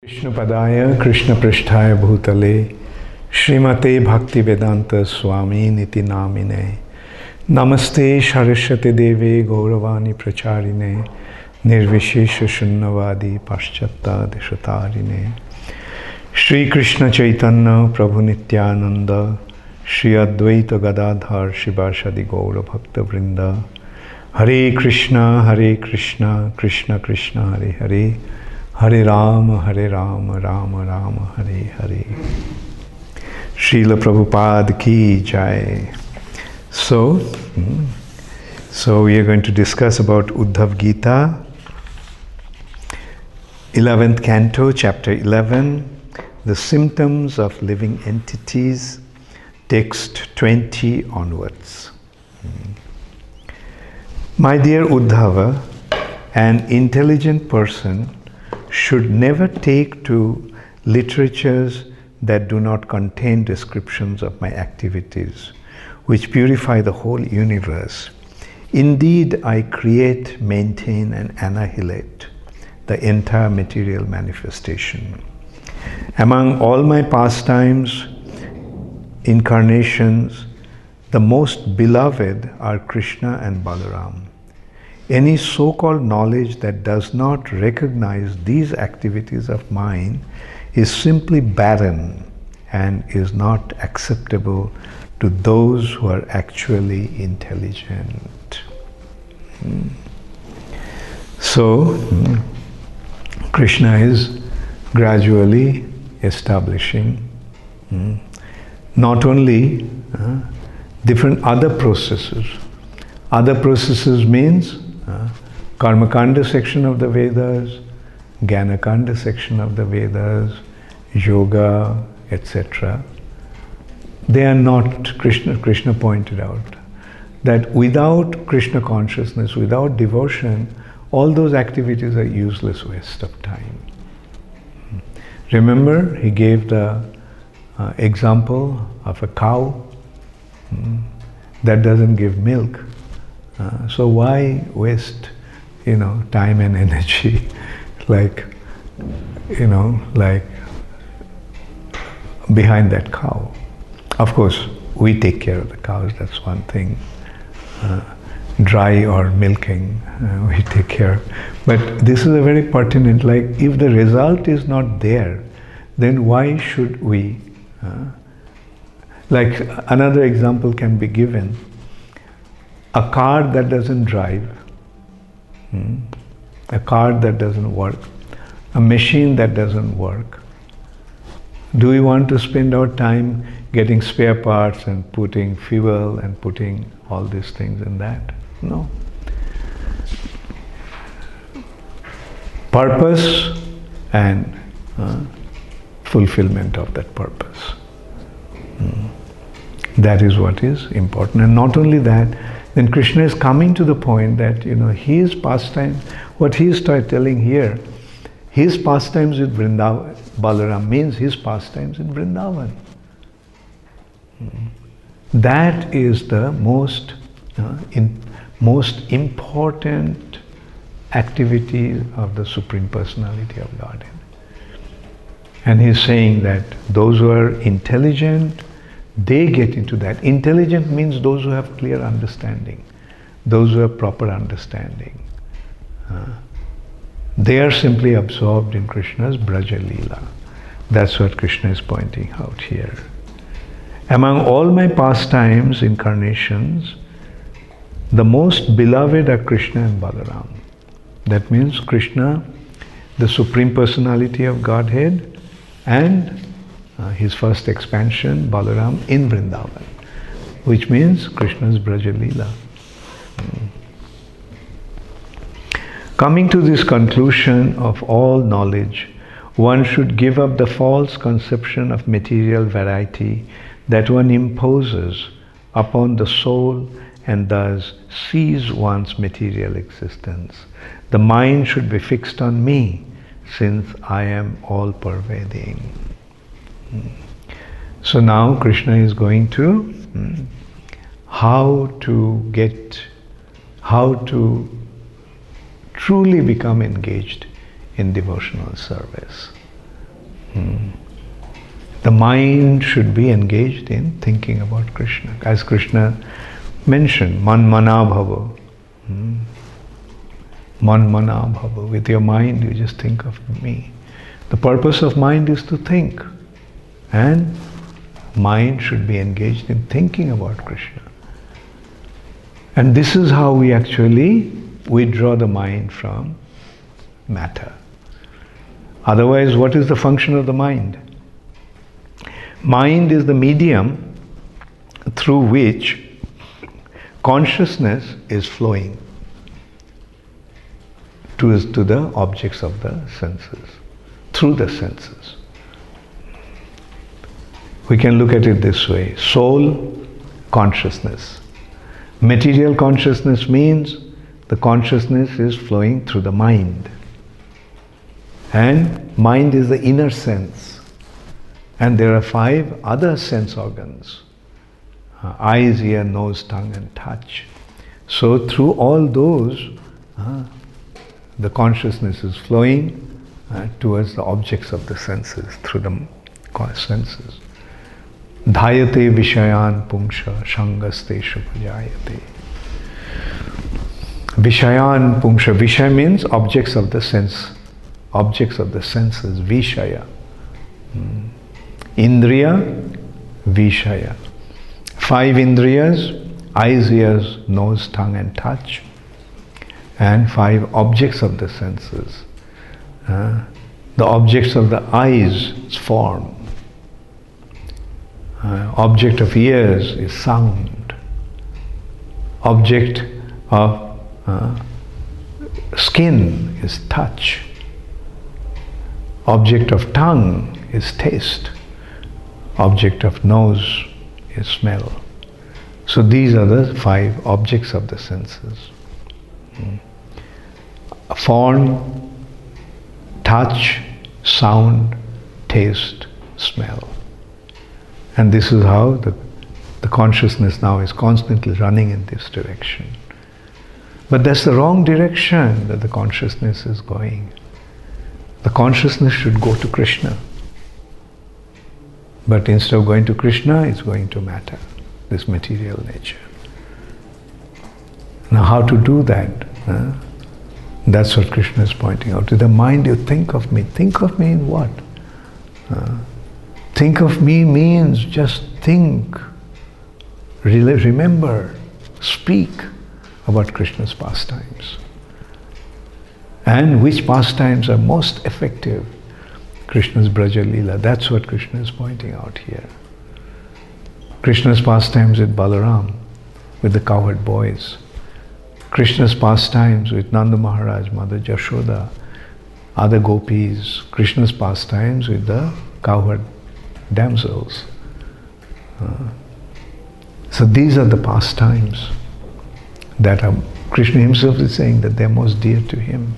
Krishna Padaya Krishna Prishtaya Bhutale Srimate Bhakti Vedanta Swami Niti Namine Namaste Saraswati Deve Gauravani Pracharine Nirvishesha Shunnavadi Paschatta Deshatarine Shri Krishna Chaitanya Prabhu Nityananda Shri Advaita Gadadhar Shivashadi Gaura Bhakta Vrinda Hare Krishna Krishna Krishna Hare Hare Hare Rama, Rama Rama, Hare Hare. Srila Prabhupada ki jai. So we are going to discuss about Uddhava Gita, 11th canto, chapter 11, the symptoms of living entities, text 20 onwards. My dear Uddhava, an intelligent person should never take to literatures that do not contain descriptions of my activities, which purify the whole universe. Indeed, I create, maintain, and annihilate the entire material manifestation. Among all my pastimes, incarnations, the most beloved are Krishna and Balaram. Any so-called knowledge that does not recognize these activities of mine is simply barren and is not acceptable to those who are actually intelligent. So, Krishna is gradually establishing not only different other processes. Other processes means Karmakanda section of the Vedas, Jnanakanda section of the Vedas, Yoga, etc. They are not, Krishna pointed out, that without Krishna consciousness, without devotion, all those activities are useless waste of time. Remember, he gave the example of a cow that doesn't give milk. So why waste, time and energy, like behind that cow? Of course, we take care of the cows. That's one thing. Dry or milking, we take care. But this is a very pertinent. Like, if the result is not there, then why should we? Like another example can be given. A car that doesn't drive, a car that doesn't work, a machine that doesn't work. Do we want to spend our time getting spare parts and putting fuel and putting all these things in that? No. Purpose and fulfillment of that purpose. That is what is important. And not only that, then Krishna is coming to the point that, his pastimes, what he is telling here, his pastimes with Vrindavan, Balaram means his pastimes in Vrindavan. That is the most important activity of the Supreme Personality of Godhead. And he is saying that those who are intelligent, they get into that. Intelligent means those who have clear understanding, those who have proper understanding. They are simply absorbed in Krishna's Braja Leela. That's what Krishna is pointing out here. Among all my pastimes, incarnations, the most beloved are Krishna and Balaram. That means Krishna, the Supreme Personality of Godhead, and his first expansion, Balaram, in Vrindavan, which means Krishna's Braja Leela. Coming to this conclusion of all knowledge, one should give up the false conception of material variety that one imposes upon the soul and thus sees one's material existence. The mind should be fixed on me, since I am all-pervading. So now Krishna is going to how to truly become engaged in devotional service. The mind should be engaged in thinking about Krishna. As Krishna mentioned, man mana bhava. Man mana bhava. With your mind, you just think of me. The purpose of mind is to think. And mind should be engaged in thinking about Krishna. And this is how we actually withdraw the mind from matter. Otherwise, what is the function of the mind? Mind is the medium through which consciousness is flowing to the objects of the senses, through the senses. We can look at it this way. Soul, consciousness. Material consciousness means the consciousness is flowing through the mind. And mind is the inner sense. And there are 5 other sense organs. Eyes, ear, nose, tongue and touch. So through all those, the consciousness is flowing towards the objects of the senses, through the senses. Dhayate vishayan pungsha shangaste shupajayate. Vishayan pungsha. Vishaya means objects of the sense. Objects of the senses. Vishaya. Indriya, Vishaya. 5 indriyas, eyes, ears, nose, tongue and touch. And 5 objects of the senses. The objects of the eyes is form. Object of ears is sound. Object of skin is touch. Object of tongue is taste. Object of nose is smell. So these are the 5 objects of the senses. Form, touch, sound, taste, smell. And this is how the consciousness now is constantly running in this direction. But that's the wrong direction that the consciousness is going. The consciousness should go to Krishna. But instead of going to Krishna, it's going to matter, this material nature. Now how to do that? That's what Krishna is pointing out. To the mind, you think of me. Think of me in what? Think of me means just think, remember, speak about Krishna's pastimes. And which pastimes are most effective? Krishna's Braja Leela. That's what Krishna is pointing out here. Krishna's pastimes with Balaram, with the cowherd boys. Krishna's pastimes with Nanda Maharaj, Mother Jashoda, other gopis. Krishna's pastimes with the cowherd damsels. So these are the pastimes that are, Krishna himself is saying that they are most dear to him.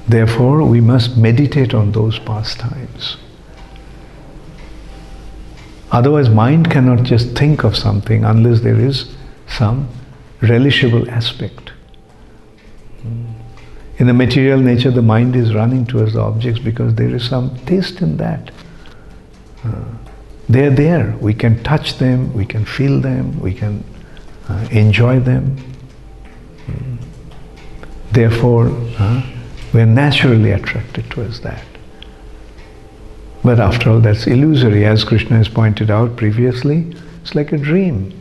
Therefore, we must meditate on those pastimes. Otherwise, mind cannot just think of something unless there is some relishable aspect. In the material nature, the mind is running towards the objects because there is some taste in that. They are there. We can touch them, we can feel them, we can enjoy them. Therefore, we are naturally attracted towards that. But after all, that's illusory. As Krishna has pointed out previously, it's like a dream.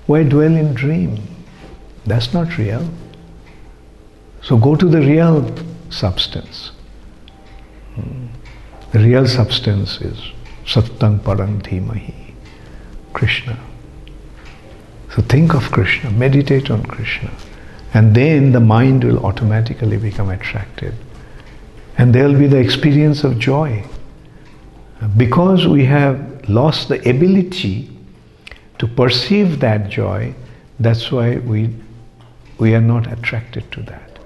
Why dwell in dream? That's not real. So go to the real substance. The real substance is Sattang Parang Dhimahi, Krishna. So think of Krishna, meditate on Krishna. And then the mind will automatically become attracted. And there will be the experience of joy. Because we have lost the ability to perceive that joy, that's why we are not attracted to that.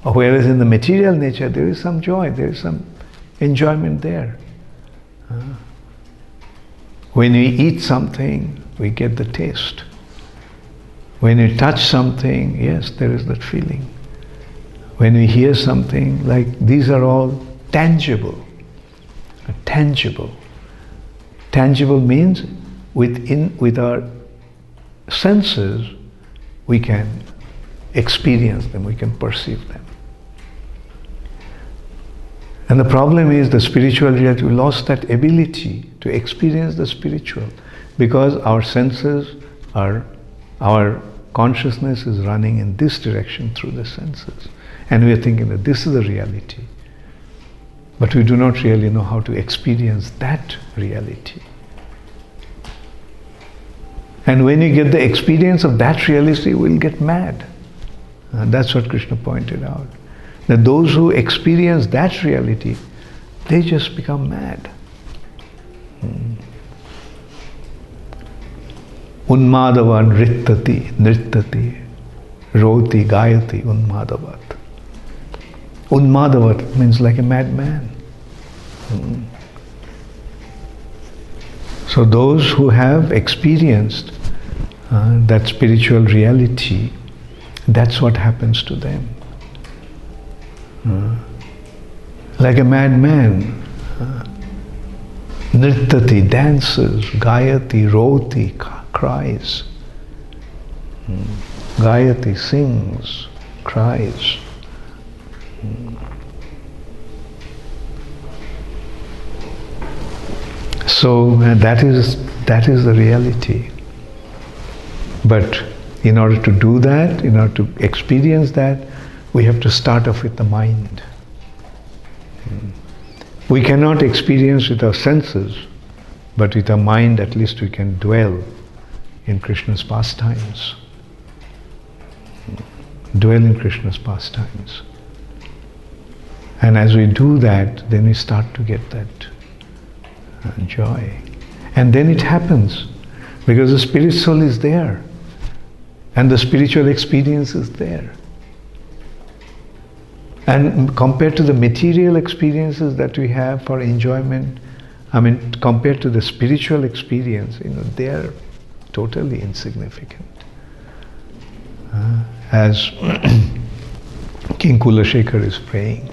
Whereas in the material nature, there is some joy, there is some enjoyment there. When we eat something, we get the taste. When we touch something, yes, there is that feeling. When we hear something, like these are all tangible. Tangible. Tangible means with our senses we can experience them, we can perceive them. And the problem is the spiritual reality, we lost that ability to experience the spiritual because our senses our consciousness is running in this direction through the senses. And we are thinking that this is the reality. But we do not really know how to experience that reality. And when you get the experience of that reality, you will get mad. That's what Krishna pointed out. That those who experience that reality, they just become mad. Unmadava nrittati, roti gayati unmadavat. Unmadavat means like a madman. So those who have experienced that spiritual reality, that's what happens to them. Like a madman, nrittati, dances, gayati, roti, cries. Gayati, sings, cries. So that is the reality. But in order to do that, in order to experience that, we have to start off with the mind. We cannot experience with our senses, but with our mind at least we can dwell in Krishna's pastimes. Dwell in Krishna's pastimes. And as we do that, then we start to get that joy. And then it happens, because the spirit soul is there, and the spiritual experience is there. And compared to the material experiences that we have for enjoyment, compared to the spiritual experience, they are totally insignificant. As King Kulashekar is praying,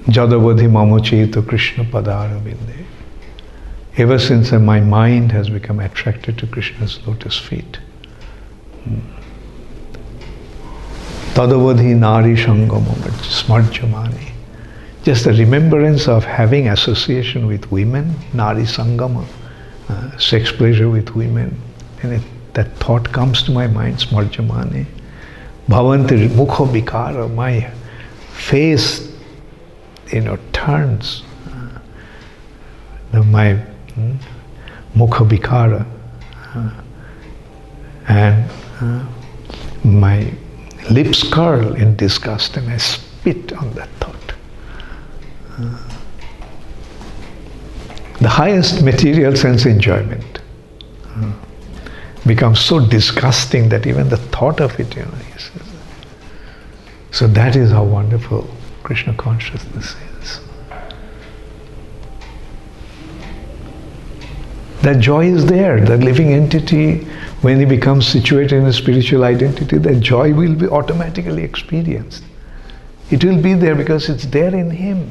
Jadavadhi mamo cheto Krishna padara binde. Ever since my mind has become attracted to Krishna's lotus feet. Tadavadhi nari sangama smarjamani. Just the remembrance of having association with women, nari sangama, sex pleasure with women, and that thought comes to my mind, smarjamani. Bhavanti mukha vikara, my face turns, my mukha vikara, and my lips curl in disgust, and I spit on that thought. The highest material sense enjoyment becomes so disgusting that even the thought of it, so that is how wonderful Krishna consciousness is. That joy is there. That living entity, when he becomes situated in a spiritual identity, that joy will be automatically experienced. It will be there because it's there in him.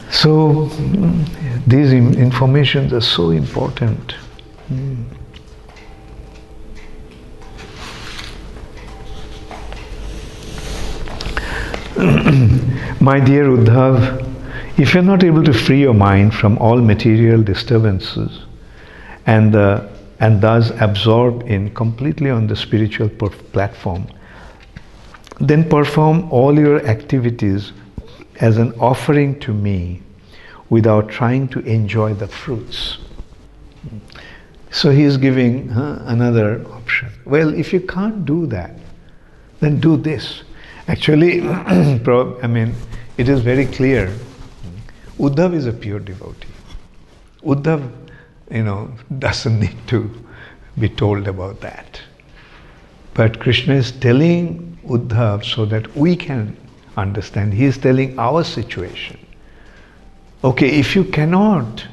So these informations are so important. My dear Uddhava, if you're not able to free your mind from all material disturbances and thus absorb in completely on the spiritual platform, then perform all your activities as an offering to me without trying to enjoy the fruits. So he is giving another option. Well, if you can't do that, then do this. Actually, it is very clear. Uddhava is a pure devotee. Uddhava, doesn't need to be told about that. But Krishna is telling Uddhava so that we can understand. He is telling our situation. Okay, if you cannot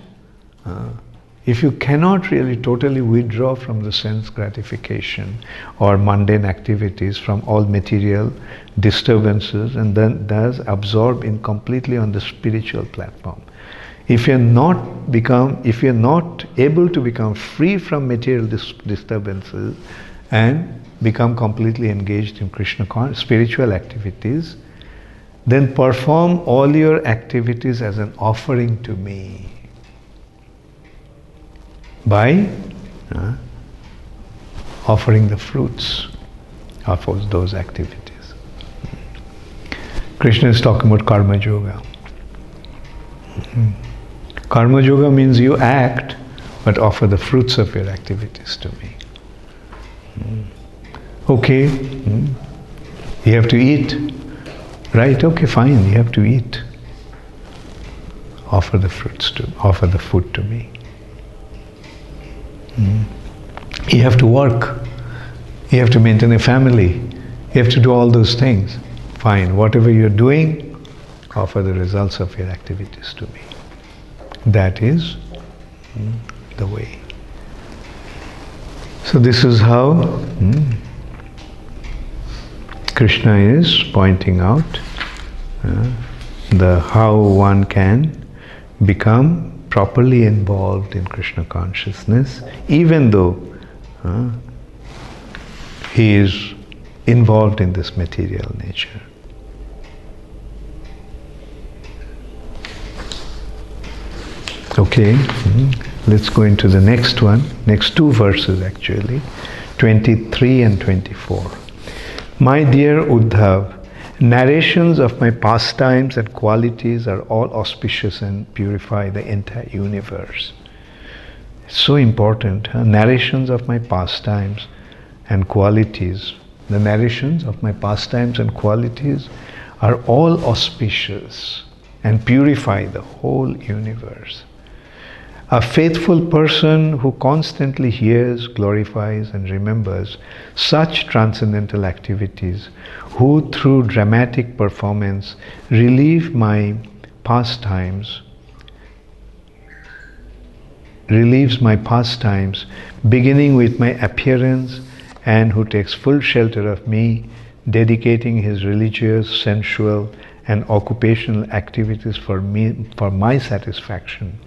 if you cannot really totally withdraw from the sense gratification or mundane activities, from all material disturbances, and then thus absorb in completely on the spiritual platform, if you're not able to become free from material disturbances and become completely engaged in Krishna spiritual activities, then perform all your activities as an offering to me by offering the fruits of those activities. Krishna is talking about karma yoga. Karma yoga means you act, but offer the fruits of your activities to me. Okay, you have to eat, right? Okay, fine, you have to eat. Offer the food to me. You have to work. You have to maintain a family. You have to do all those things. Fine, whatever you're doing, offer the results of your activities to me. That is the way. So this is how Krishna is pointing out how one can become properly involved in Krishna consciousness, even though he is involved in this material nature. Okay, let's go into the next one, next two verses actually, 23 and 24. My dear Uddhava, narrations of my pastimes and qualities are all auspicious and purify the entire universe. It's so important. Narrations of my pastimes and qualities. The narrations of my pastimes and qualities are all auspicious and purify the whole universe. A faithful person who constantly hears, glorifies and remembers such transcendental activities, who through dramatic performance relieve my pastimes, beginning with my appearance, and who takes full shelter of me, dedicating his religious, sensual and occupational activities for my satisfaction,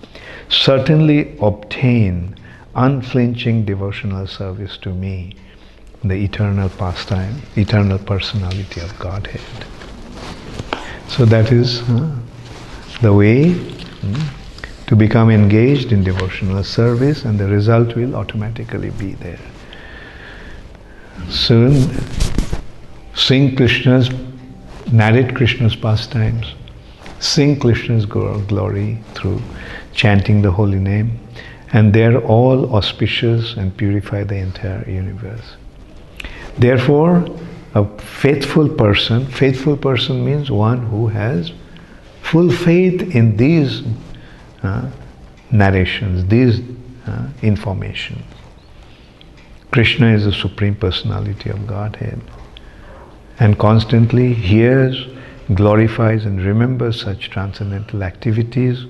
certainly obtain unflinching devotional service to me, the eternal pastime, eternal personality of Godhead. So that is the way to become engaged in devotional service, and the result will automatically be there. Soon, narrate Krishna's pastimes, sing Krishna's glory through chanting the holy name, and they are all auspicious and purify the entire universe. Therefore, a faithful person means one who has full faith in these narrations, these information. Krishna is the Supreme Personality of Godhead, and constantly hears, glorifies and remembers such transcendental activities,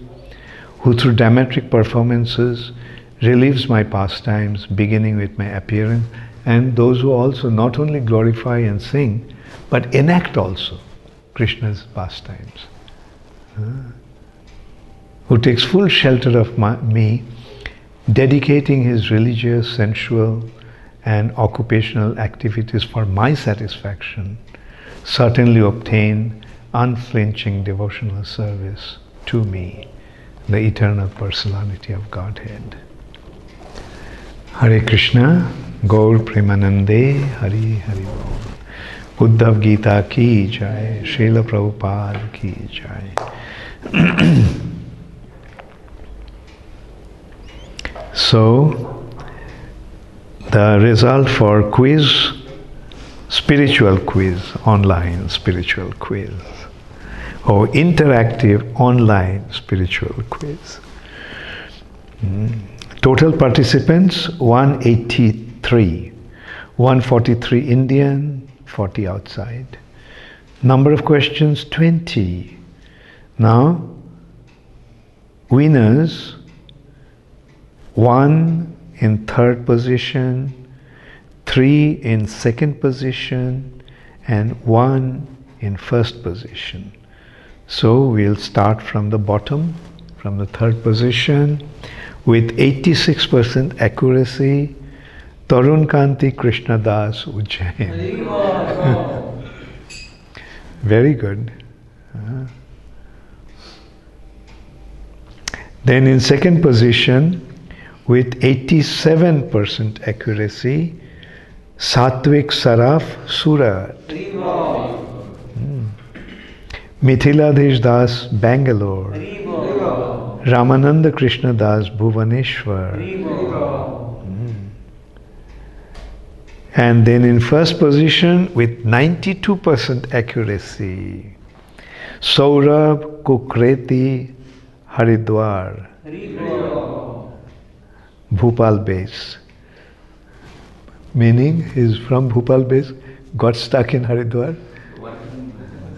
who through dramatic performances relieves my pastimes, beginning with my appearance, and those who also not only glorify and sing, but enact also Krishna's pastimes. Who takes full shelter of me, dedicating his religious, sensual and occupational activities for my satisfaction, certainly obtain unflinching devotional service to me, the eternal personality of Godhead. Hare Krishna, Gaur Premanande, Hari Hari Bol. Uddhava Gita ki jai, Srila Prabhupada ki jai. So, the result for quiz, spiritual quiz, online spiritual quiz, or interactive online spiritual quiz. Total participants 183, 143 Indian, 40 outside. Number of questions 20. Now, winners 1 in third position, 3 in second position, and 1 in first position. So we'll start from the bottom, from the third position, with 86% accuracy, Tarun Kanti Krishna Das Ujjain. Very good. Then in second position, with 87% accuracy, Satvik Saraf Surat. Mithiladhish Das Bangalore. Ramananda Krishna Das Bhuvaneshwar. And then in first position with 92% accuracy, Saurabh Kukreti Haridwar, Bhopal base. Meaning he's from Bhopal base, got stuck in Haridwar.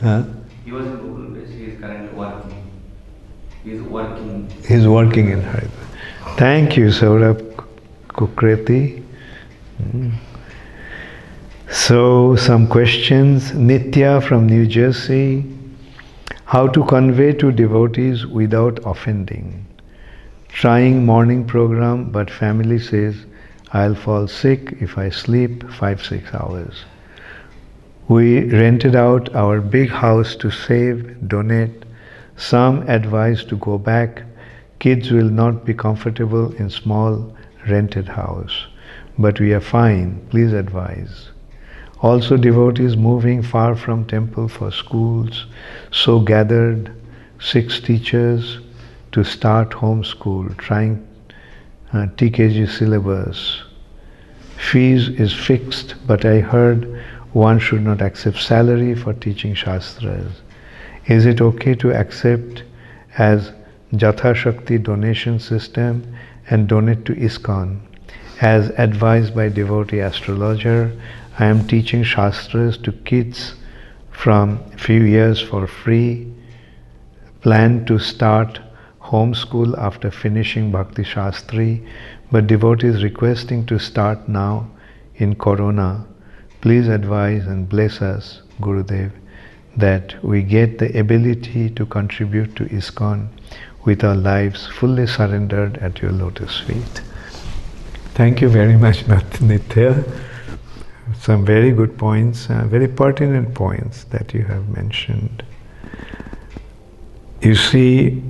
Huh? He was in Bhopal base, he is currently working. He is working. He's working in Haridwar. Thank you, Saurabh Kukreti. So, some questions. Nitya from New Jersey. How to convey to devotees without offending? Trying morning program, but family says, I'll fall sick if I sleep 5-6 hours. We rented out our big house to save, donate. Some advise to go back. Kids will not be comfortable in small rented house. But we are fine. Please advise. Also devotees moving far from temple for schools, so gathered 6 teachers to start home school, trying TKG syllabus. Fees is fixed, but I heard one should not accept salary for teaching Shastras. Is it okay to accept as Jatha Shakti donation system and donate to ISKCON? As advised by devotee astrologer, I am teaching Shastras to kids from few years for free. Plan to start homeschool after finishing Bhakti Shastri, but devotees requesting to start now in Corona. Please advise and bless us, Gurudev, that we get the ability to contribute to ISKCON with our lives fully surrendered at your lotus feet. Thank you very much, Nitya. Some very good points, very pertinent points that you have mentioned. You see,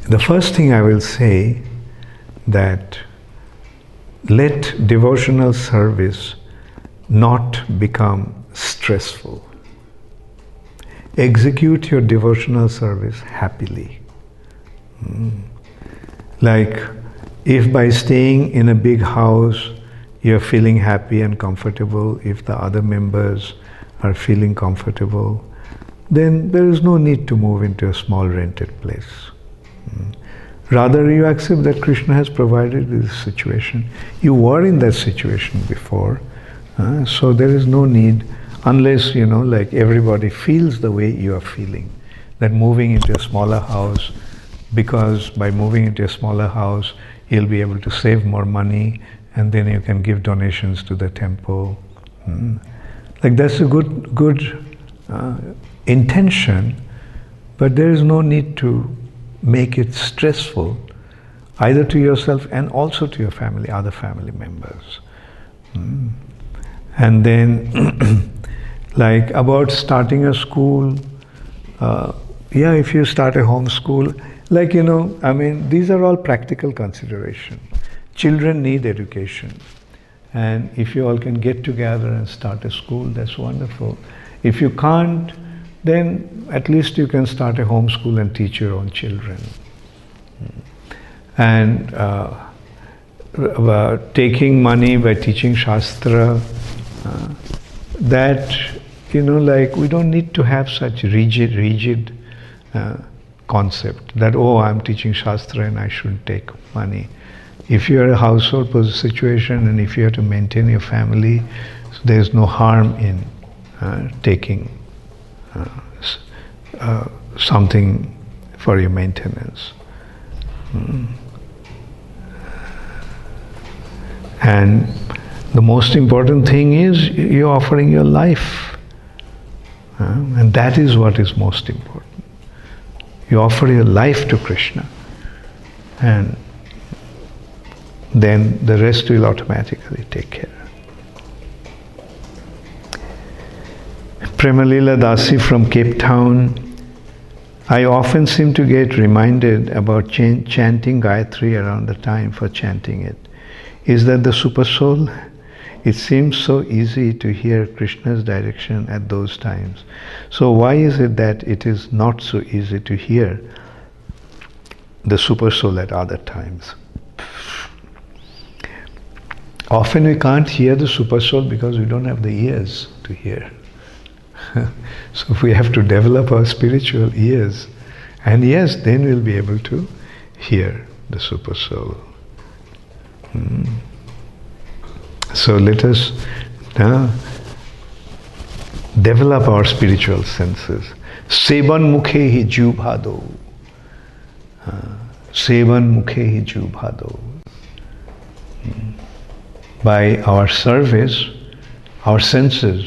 the first thing I will say that let devotional service not become stressful. Execute your devotional service happily. Like if by staying in a big house you're feeling happy and comfortable, if the other members are feeling comfortable, then there is no need to move into a small rented place. Rather, you accept that Krishna has provided this situation. You were in that situation before, so there is no need, unless, like everybody feels the way you are feeling, that moving into a smaller house, because by moving into a smaller house, you'll be able to save more money, and then you can give donations to the temple. Like that's a good intention, but there is no need to make it stressful, either to yourself and also to your family, other family members. And then, like about starting a school, if you start a home school, these are all practical considerations. Children need education, and if you all can get together and start a school, that's wonderful. If you can't, then at least you can start a home school and teach your own children. And taking money by teaching Shastra, that, we don't need to have such rigid concept that, I'm teaching Shastra and I should take money. If you are a household situation and if you have to maintain your family, so there is no harm in taking something for your maintenance. And the most important thing is you're offering your life. And that is what is most important. You offer your life to Krishna, and then the rest will automatically take care. Premalila Dasi from Cape Town. I often seem to get reminded about chanting Gayatri around the time for chanting it. Is that the super soul? It seems so easy to hear Krishna's direction at those times. So why is it that it is not so easy to hear the super soul at other times? Often we can't hear the super soul because we don't have the ears to hear. So we have to develop our spiritual ears, and yes, then we'll be able to hear the super soul. So let us develop our spiritual senses. Sevan mukhe hi jubhado. Sevan mukhe hi jubhado. By our service, our senses,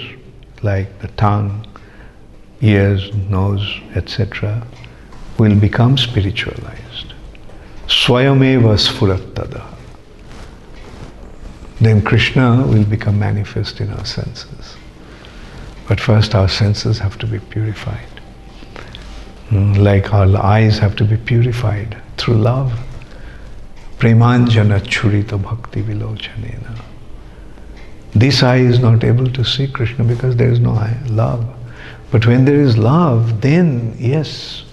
like the tongue, ears, nose, etc., will become spiritualized. Swayameva sfurattada. Then Krishna will become manifest in our senses. But first our senses have to be purified. Like our eyes have to be purified through love. Premanjana churita bhakti vilochanena. This eye is not able to see Krishna because there is no love. But when there is love, then yes,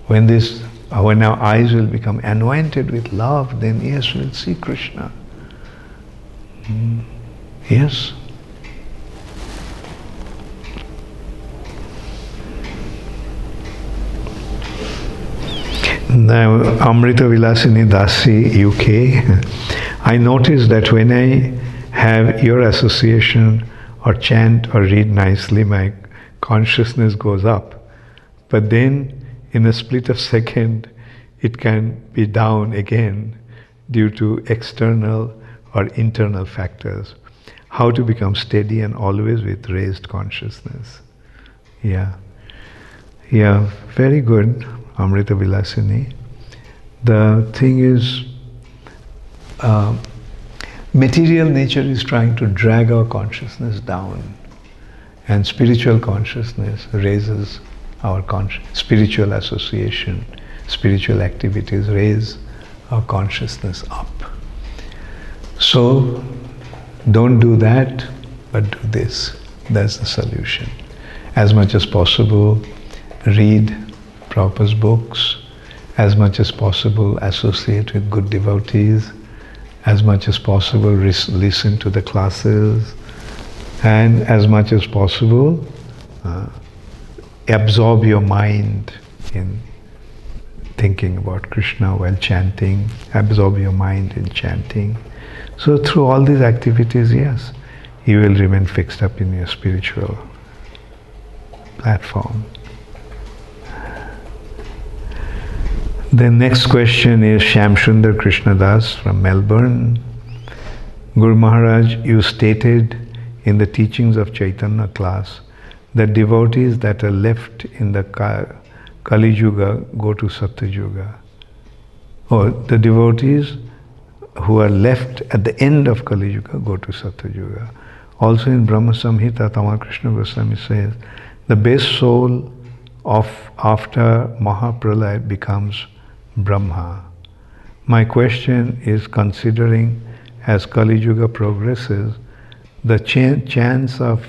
when our eyes will become anointed with love, then yes, we'll see Krishna. Yes. Now, Amrita Vilasini Dasi, UK. I notice that when I have your association or chant or read nicely, my consciousness goes up. But then, in a split of second, it can be down again due to external or internal factors. How to become steady and always with raised consciousness. Yeah, very good, Amrita Vilasini. The thing is, material nature is trying to drag our consciousness down, and spiritual consciousness raises our spiritual association, spiritual activities raise our consciousness up. So, don't do that, but do this. That's the solution. As much as possible, read Prabhupada's books. As much as possible, associate with good devotees. As much as possible, listen to the classes. And as much as possible, absorb your mind in thinking about Krishna while chanting. Absorb your mind in chanting. So through all these activities, yes, you will remain fixed up in your spiritual platform. The next question is Shamsundar Krishnadas from Melbourne. Guru Maharaj, you stated in the teachings of Chaitanya class that devotees that are left in the Kali Yuga go to Satya Yuga. Or the devotees who are left at the end of Kali Yuga go to Satya Yuga. Also in Brahma Samhita, Tamal Krishna Goswami says, the best soul of after Mahapralaya becomes Brahma. My question is, considering as Kali Yuga progresses, the chance of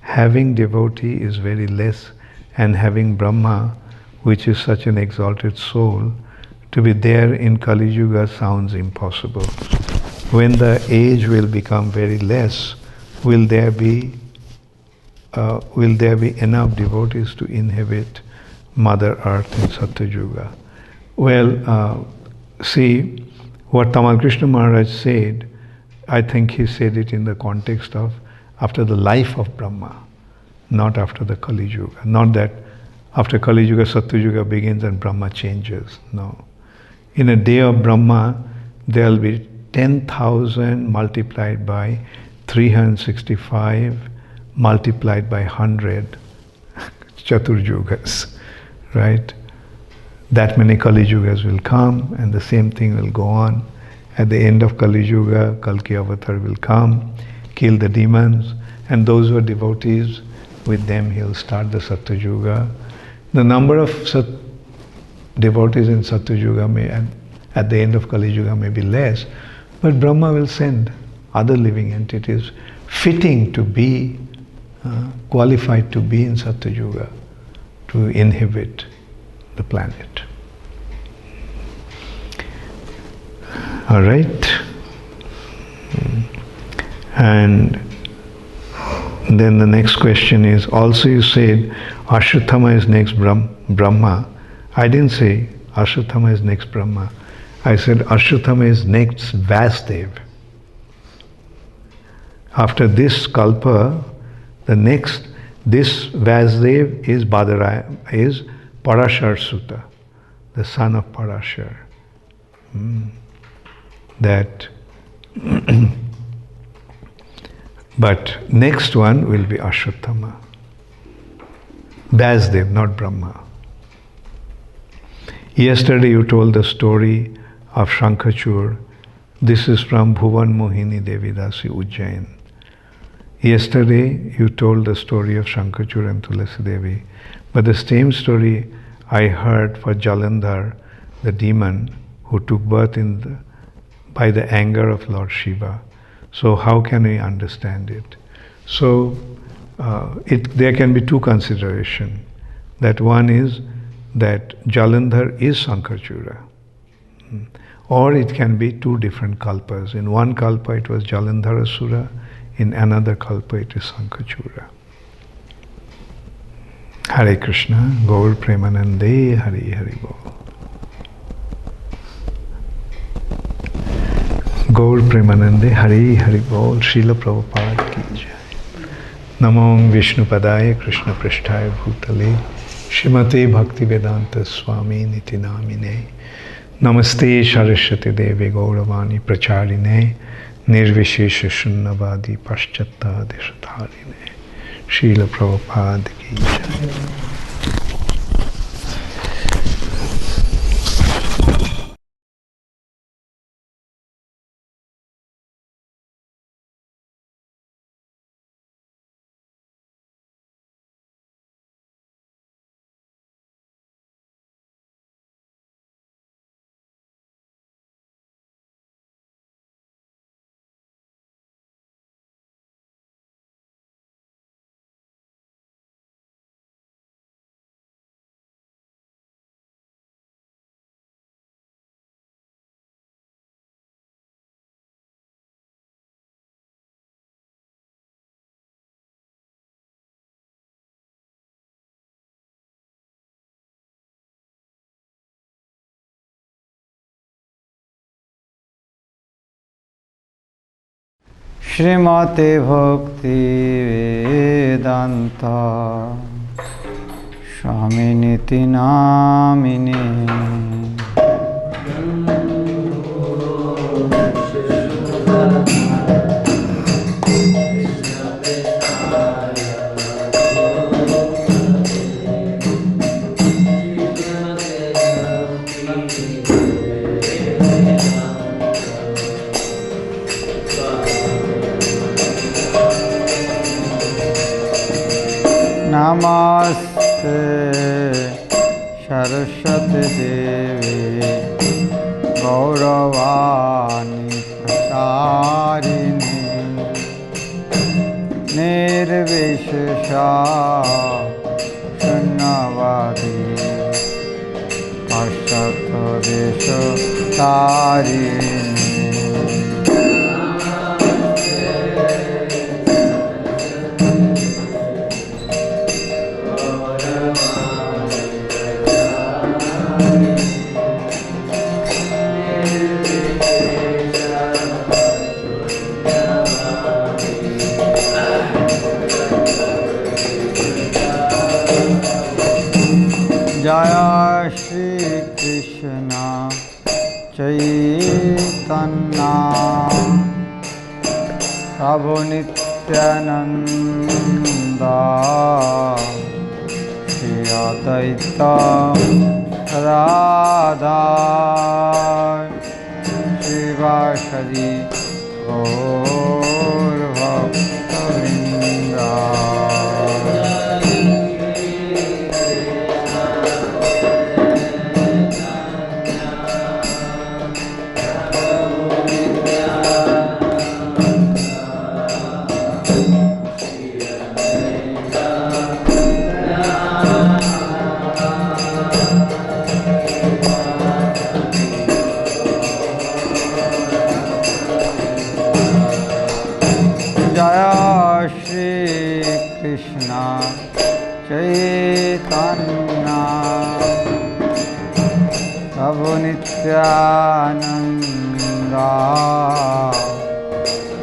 having devotee is very less, and having Brahma, which is such an exalted soul, to be there in Kali Yuga sounds impossible. When the age will become very less, will there be enough devotees to inhabit Mother Earth in Satya Yuga? Well, see, what Tamal Krishna Maharaj said, I think he said it in the context of after the life of Brahma, not after the Kali Yuga. Not that after Kali Yuga, Satya Yuga begins and Brahma changes. No. In a day of Brahma, there will be 10,000 multiplied by 365 multiplied by 100 Chaturjugas, right? That many Kali Yugas will come and the same thing will go on. At the end of Kali Yuga, Kalki Avatar will come, kill the demons, and those who are devotees, with them he'll start the Satya Yuga. The number of devotees in Satya Yuga may, at the end of Kali Yuga, may be less, but Brahma will send other living entities fitting to be, qualified to be in Satya Yuga, to inhabit the planet. All right? And then the next question is, also you said Ashwatthama is next Brahma. I didn't say Ashwatthama is next Brahma. I said Ashwatthama is next Vasudev. After this Kalpa, the next, this Vasudev is is Parashar Sutta, the son of Parashar. That but next one will be Ashwatthama. Vasudev, not Brahma. Yesterday you told the story of Shankachur. This is from Bhuvan Mohini Devidasi Ujjain. Yesterday you told the story of Shankachur and Tulasi Devi. But the same story I heard for Jalandhar, the demon who took birth by the anger of Lord Shiva. So how can we understand it? So there can be two considerations. That one is that Jalandhar is Sankachura. Or it can be two different kalpas. In one kalpa it was Jalandhar Asura, in another kalpa it is Sankachura. Hare Krishna, Gaur Premanande, Hari Hari Bol. Gaur Premanande, Hari Hari Bol, Srila Prabhupada ki jai. Namo Vishnu Padaya, Krishna Prishtaya Bhutale, Shrimate Bhakti Vedanta Swami Niti Namine, Namaste Saraswati Devi Gauravani Pracharine, Nirvishesha Shunnavadi Paschatta Deshatharine, Srila Prabhupada ki jai. Shrimate Bhakti Vedanta Swami Niti Namine. Namaste Saraswati Devi Gauravani Pracharini Nirvishesha Shunnavadi Paschatta Deshatharini. Jaya Shri Krishna Chaitanya Chaitanya Prabhu Nityanand Shri Advaita Radha शिवासदि Gaur भक्तवृंद। Jai Shri Krishna Chaitanya Prabhu Nityanand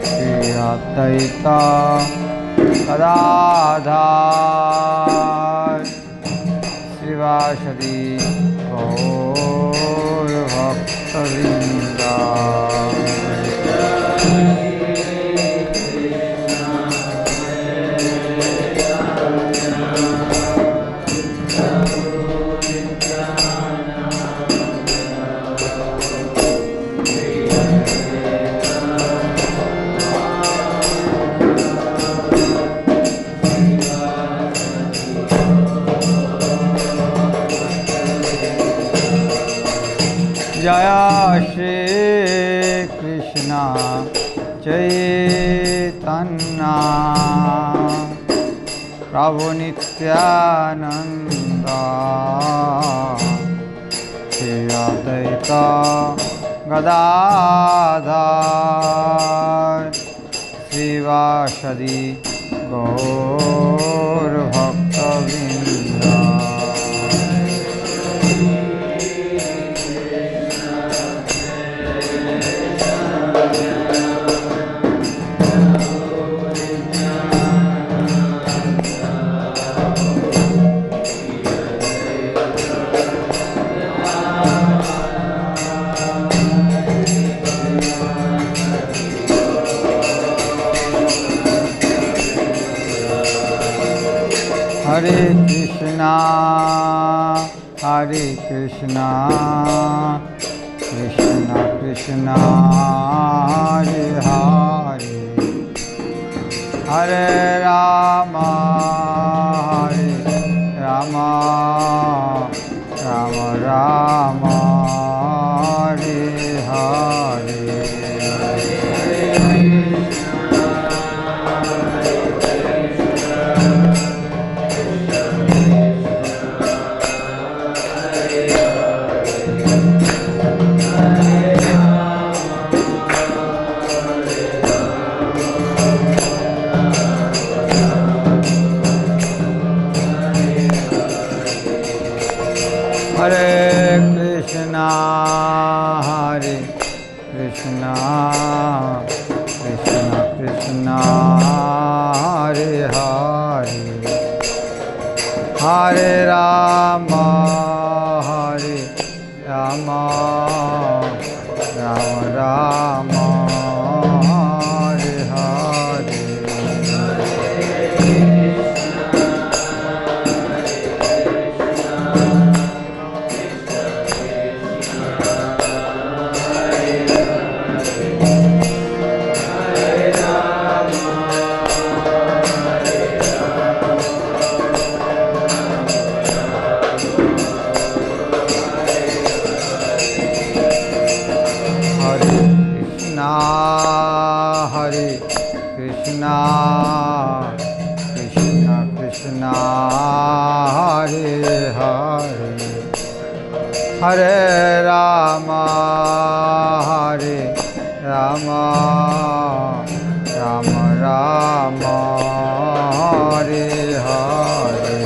Shri Advaita Gadadhar श्रीवासदि Gaur भक्तवृंद। Jai Shri Krishna Chaitanya Prabhu Nityanand Shri Advaita Gadadhar श्रीवासदि Gaur भक्तवृंद। Hare Krishna Krishna Krishna Hare Hare Hare Ram Ram Ram Hare Hare. Hare Krishna Krishna Krishna Hare Hare Hare Ram Ram Ram Hare Hare. Hare Krishna Krishna Krishna Hare Hare Hare Rama Rama Rama Hare Hare।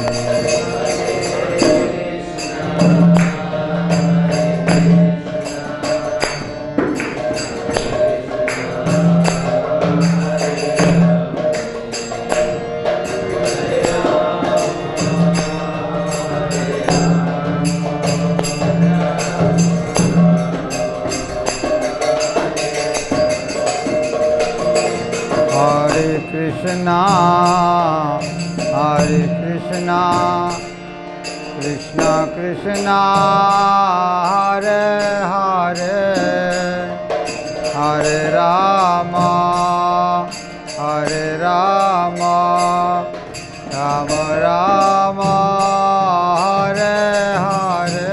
Krishna, Hare Krishna, Krishna Krishna, Hare Hare, Hare Rama, Hare Rama, Rama Rama, Hare Hare.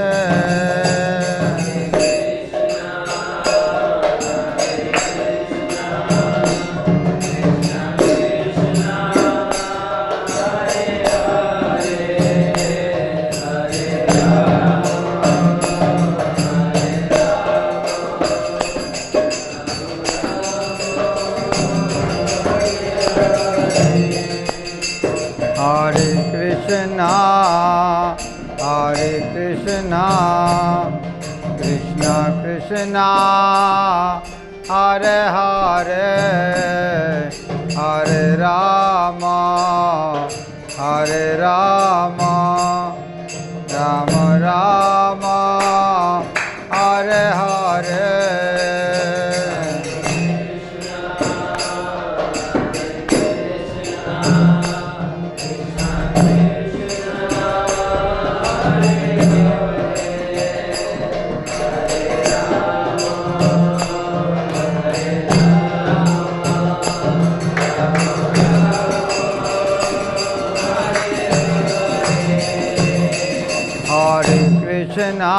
Hare Krishna, Hare Krishna, Krishna Krishna, Hare Hare, Hare Rama, Hare Rama, Rama Rama, Hare Hare. Hare Krishna,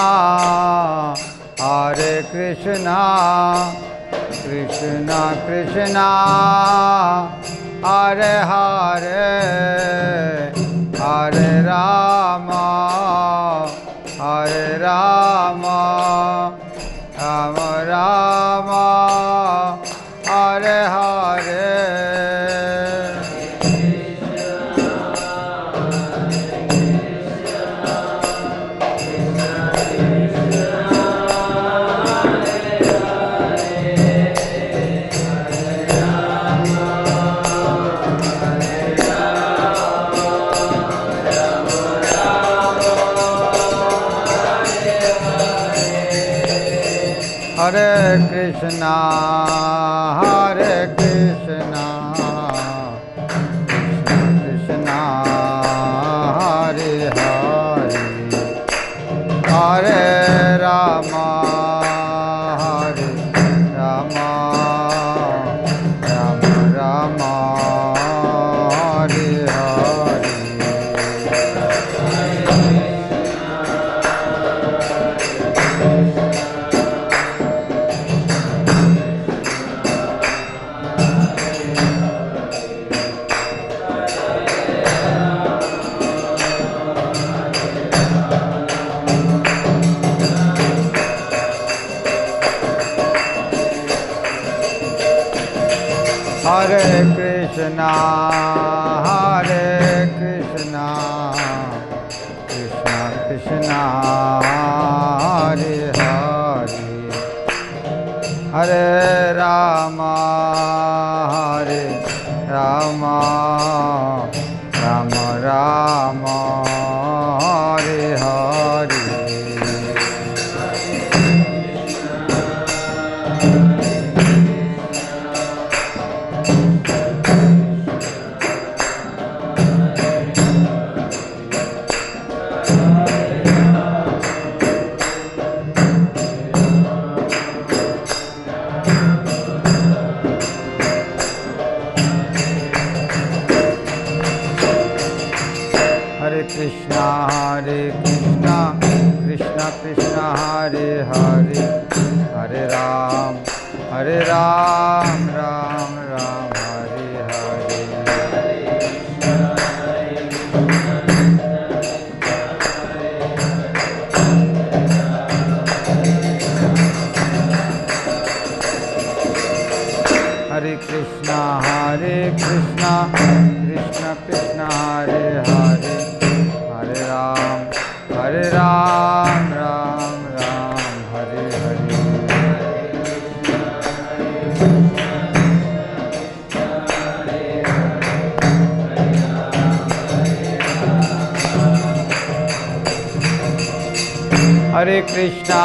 Hare Krishna, Krishna Krishna, Hare Hare, Hare Rama, Hare Rama, Rama Rama, Hare Hare. Hare Krishna, Hare Krishna, Krishna Krishna, Hare Hare, Hare Rama, Hare Rama, Rama Rama, Hare Hare. Hare Krishna, Hare Krishna, Krishna Krishna, Hare Hare, Hare Rama, Hare Rama, Rama Rama, Hare Hare. Hare Krishna, Krishna Krishna, Hare Hare, Hare Ram, Hare Ram, Ram Ram, Hare Hare. Hare Krishna, Krishna Krishna, Hare Hare, Hare Ram, Ram Ram, Hare Hare. Hare Krishna,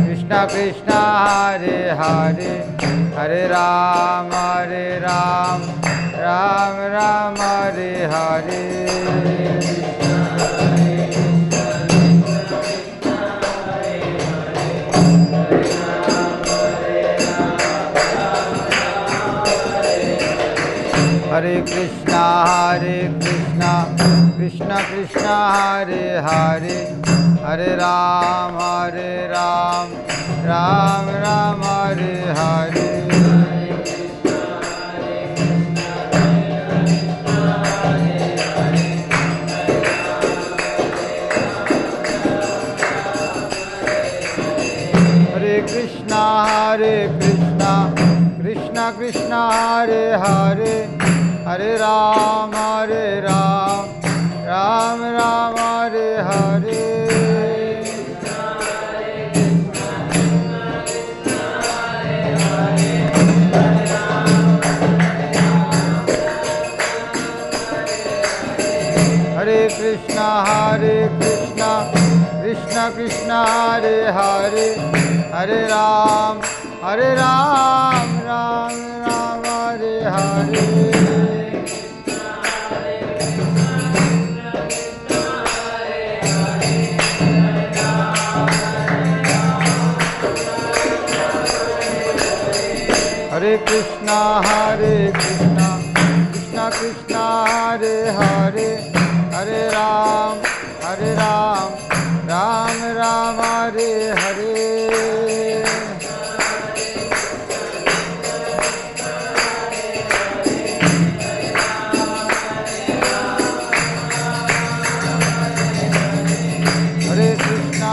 Krishna Krishna Krishna Hare Hare Hare Ram Ram Ram Hare Hare Hare Krishna Krishna Krishna Hare Hare Hare Ram Ram Ram Hare Hare Hare Krishna Krishna Krishna Hare Hare Hare Ram Ram Ram Hare Hare Hare Krishna Krishna Krishna Hare Hare Hare Ram Ram Ram Hare Hare Hare Krishna Krishna Krishna Hare Hare Hare Ram Ram Ram Hare Hare Hare Krishna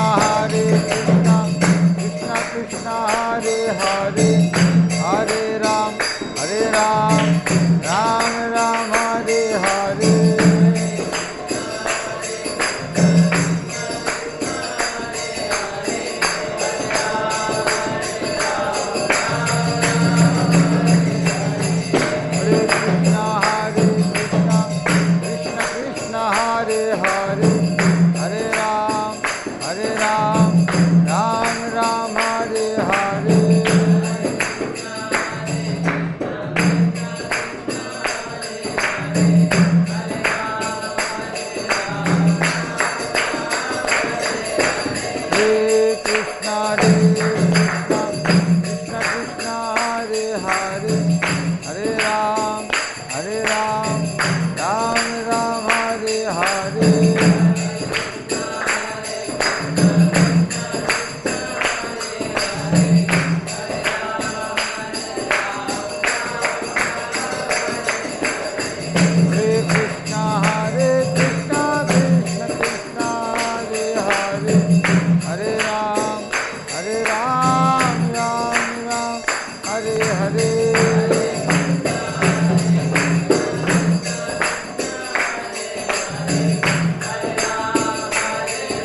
Krishna Krishna Hare Hare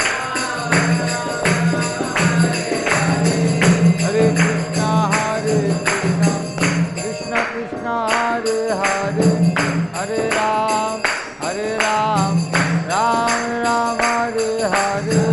Hare Ram Ram Ram Hare Hare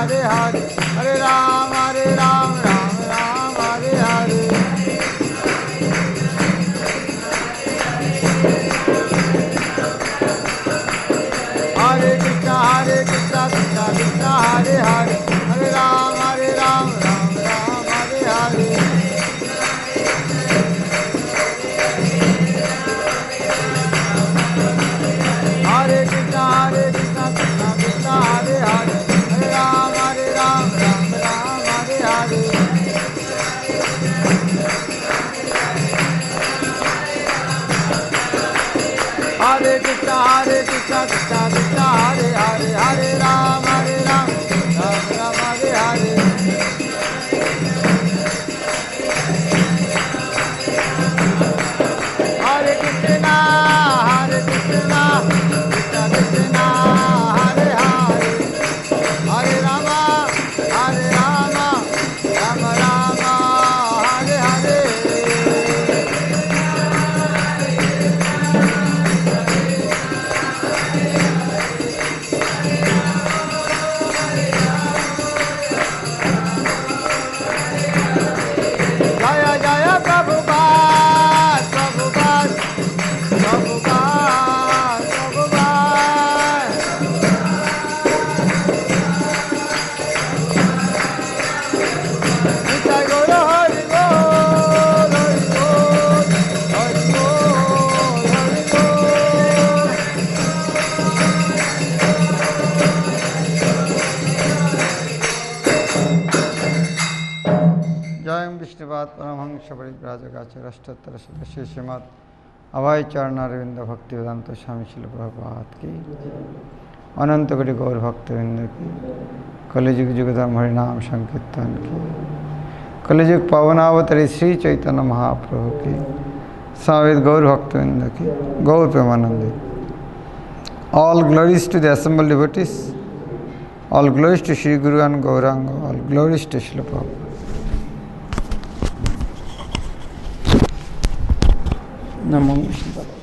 Hare Hare, Hare Ram, Ram Ram, Hare Hare. Hare Krishna, Krishna Krishna, Hare Hare, Hare Ram, Ram Ram, Hare Hare. Hare Krishna, Krishna Krishna, Hare Hare, Hare Ram, Ram Ram, Hare Hare. Hare Krishna, Krishna Krishna, Hare Hare, Hare Ram, Ram Ram, Hare Hare. Hare Krishna, Krishna Krishna, Hare Hare, Hare Rama, Rama Rama, Hare Hare. Jaya Jaya Prabhupada, Prabhupada, Prabhupada, Prabhupada. Nitai Gaura Hari Bol, Hari Bol, Hari Bol, Hari Bol. Jayam Vishnuvat Paramhansa Parivrajakacha Rashtottara Sadasya Srimad Avai Charnaravinda Bhakti Vedanta Swami Srila Prabhupada ki Ananta Koti Gaur Bhakti Vrinda ki Kali Yug Jugadam Harinam Sankirtan ki Kali Yug Pavanavatari Sri Chaitanya Mahaprabhu ki Samaved Gaur Bhakti Vrinda ki Gaur Premanandi. All glories to the assembled devotees, all glories to Sri Guru and Gauranga, all glories to Srila Prabhupada. Namo Vishnu.